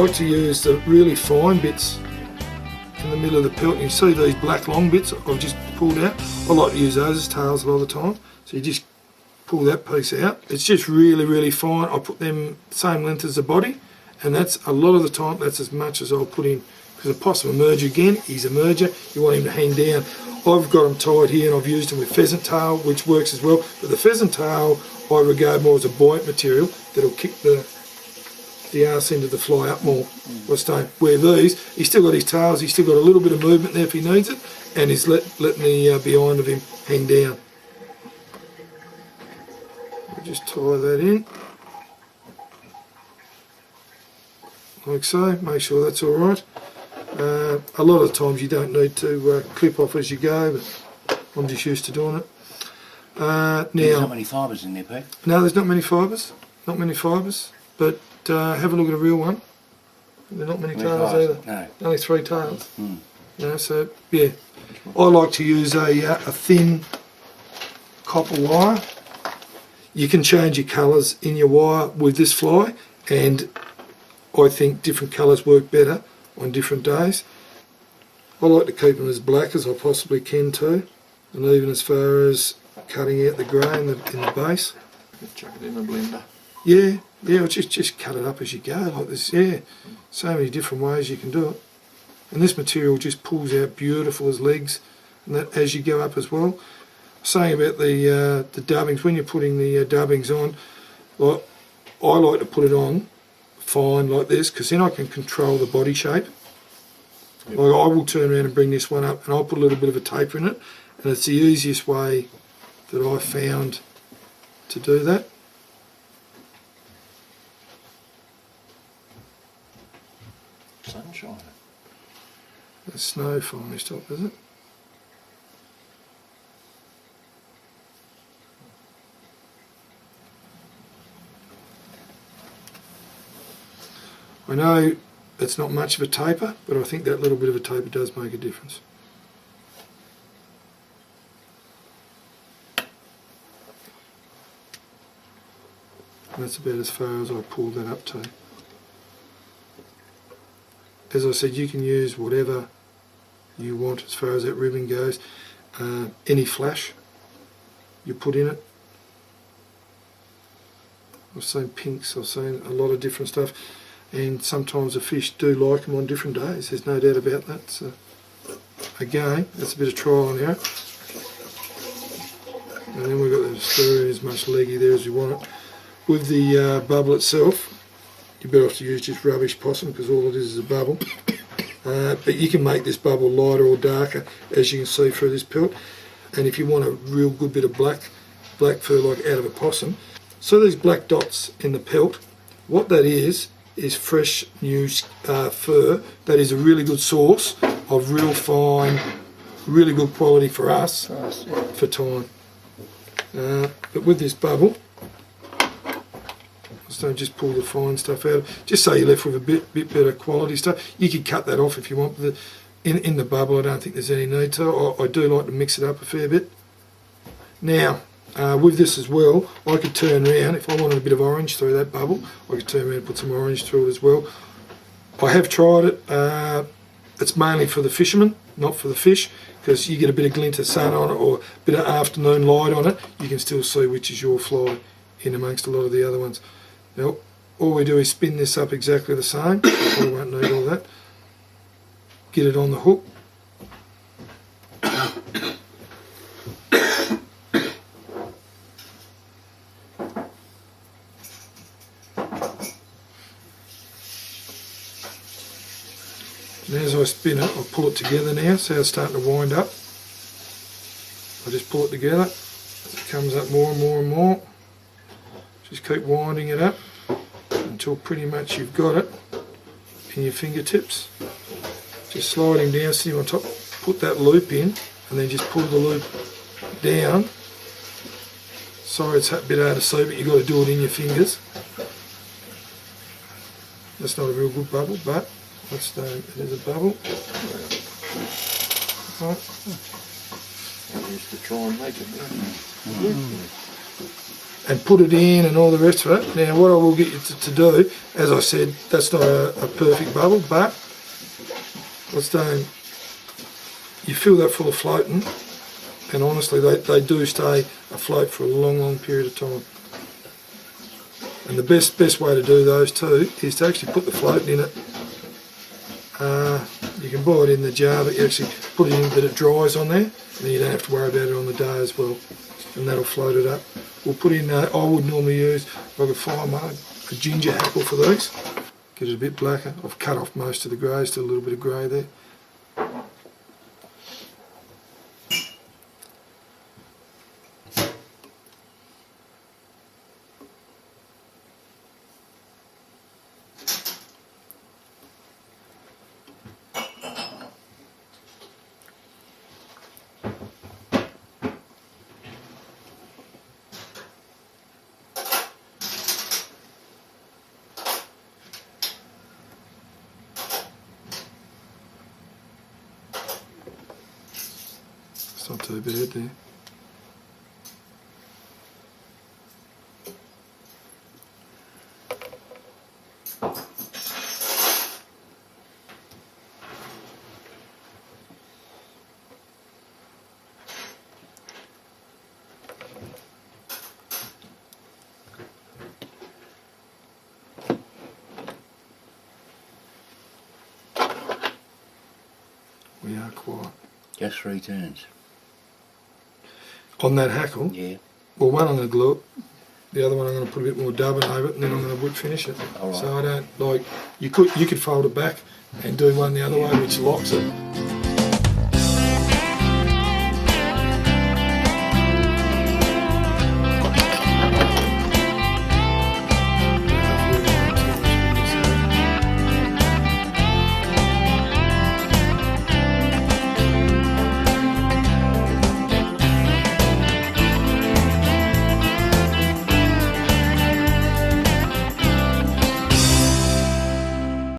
like to use the really fine bits in the middle of the pelt. You see these black long bits I've just pulled out. I like to use those as tails a lot of the time. So you just pull that piece out. It's just really, really fine. I put them same length as the body, and that's a lot of the time, that's as much as I'll put in. Because a possum emerger, again, he's a merger, you want him to hang down. I've got them tied here and I've used them with pheasant tail, which works as well. But the pheasant tail I regard more as a buoyant material that'll kick the arse end of the fly up more. Where these, he's still got his tails, he's still got a little bit of movement there if he needs it, and he's letting the behind of him hang down. I'll just tie that in. Like so, make sure that's alright. A lot of the times you don't need to clip off as you go, but I'm just used to doing it. There's not many fibres in there, Pete? No, there's not many fibres, but have a look at a real one. There are not many tails either. No. Only 3 tails. So yeah, I like to use a thin copper wire. You can change your colours in your wire with this fly, and I think different colours work better on different days. I like to keep them as black as I possibly can too, and even as far as cutting out the grey in the base. Chuck it in a blender. Yeah, just cut it up as you go like this. Yeah, so many different ways you can do it. And this material just pulls out beautiful as legs, and that as you go up as well. Saying about the dubbings, when you're putting the dubbings on, like, I like to put it on fine like this, because then I can control the body shape. Like I will turn around and bring this one up and I'll put a little bit of a taper in it, and it's the easiest way that I found to do that. Sunshine. The snow finally stopped, is it? I know it's not much of a taper, but I think that little bit of a taper does make a difference. And that's about as far as I pull that up to. As I said, you can use whatever you want as far as that ribbon goes. Any flash you put in it. I've seen pinks, I've seen a lot of different stuff. And sometimes the fish do like them on different days, there's no doubt about that. So again, that's a bit of trial and error. And then we've got the screw as much leggy there as you want it. With the bubble itself, you're better off to use just rubbish possum, because all it is a bubble. But you can make this bubble lighter or darker, as you can see through this pelt. And if you want a real good bit of black fur like out of a possum. So these black dots in the pelt, what that is fresh new fur. That is a really good source of real fine, really good quality for us, for time. But with this bubble, so don't just pull the fine stuff out, just so you're left with a bit better quality stuff. You could cut that off if you want, but in the bubble I don't think there's any need to. I do like to mix it up a fair bit. Now, with this as well, I could turn around, if I wanted a bit of orange through that bubble, I could turn around and put some orange through it as well. I have tried it. It's mainly for the fishermen, not for the fish, because you get a bit of glint of sun on it or a bit of afternoon light on it, you can still see which is your fly in amongst a lot of the other ones. Now, all we do is spin this up exactly the same. I won't need all that. Get it on the hook. And as I spin it, I'll pull it together now. See how it's starting to wind up? I just pull it together as it comes up more and more and more. Just keep winding it up until pretty much you've got it in your fingertips. Just sliding down, sitting on top, put that loop in, and then just pull the loop down. Sorry it's a bit hard to see, but you've got to do it in your fingers. That's not a real good bubble, but it is a bubble. Right. I used to try and make it. and put it in and all the rest of it. Now what I will get you to do, as I said, that's not a perfect bubble, but what's done, you fill that full of floating, and honestly they do stay afloat for a long period of time. And the best way to do those too is to actually put the floating in it. You can buy it in the jar, but you actually put it in that it dries on there, and then you don't have to worry about it on the day as well, and that'll float it up. We'll put in, I would normally use, if I could find one, a ginger hackle for these. Get it a bit blacker. I've cut off most of the grey, still a little bit of grey there. It's not too bad there. We are quiet. Just 3 turns. On that hackle, Yeah. well, one I'm going to glue it, the other one I'm going to put a bit more dubbing over it, and then I'm going to wood finish it. All right. So I don't, like, you could fold it back and do one the other way, which locks it.